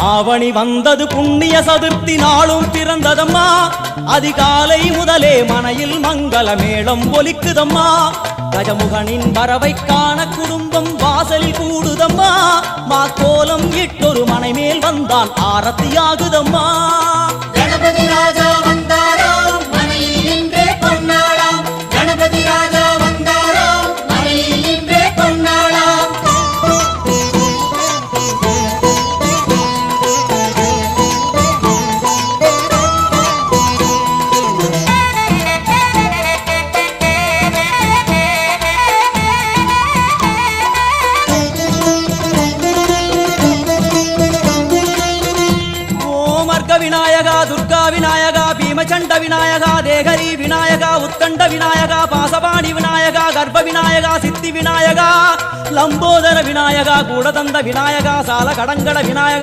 ஆவணி வந்தது புண்ணிய சதுர்த்தி நாளும் பிறந்ததம்மா அதிகாலை முதலே மனையில் மங்கள மேளம் ஒலிக்குதம்மா கஜமுகனின் வரவை காண குடும்பம் வாசலில் கூடுதம்மா மா கோலம் இட்டொரு மனை மேல் வந்தான் ஆரத்தியாகுதம்மா கணபதி ராஜா வந்தாராம் மனையில் நின்றே பொன்னாளாம் கணபதி ராஜா வந்தாராம் மனையில் நின்றே பொன்னாளாம் விநாயகா துர்கா விநாயகா பீமச்சண்ட விநாயகா தேகரி விநாயகா உத்கண்ட விநாயகா பாசபாணி விநாயகா கர்ப்ப விநாயகா சித்தி விநாயகா லம்போதர விநாயகா கூடதந்த விநாயகா சால கடங்கட விநாயகா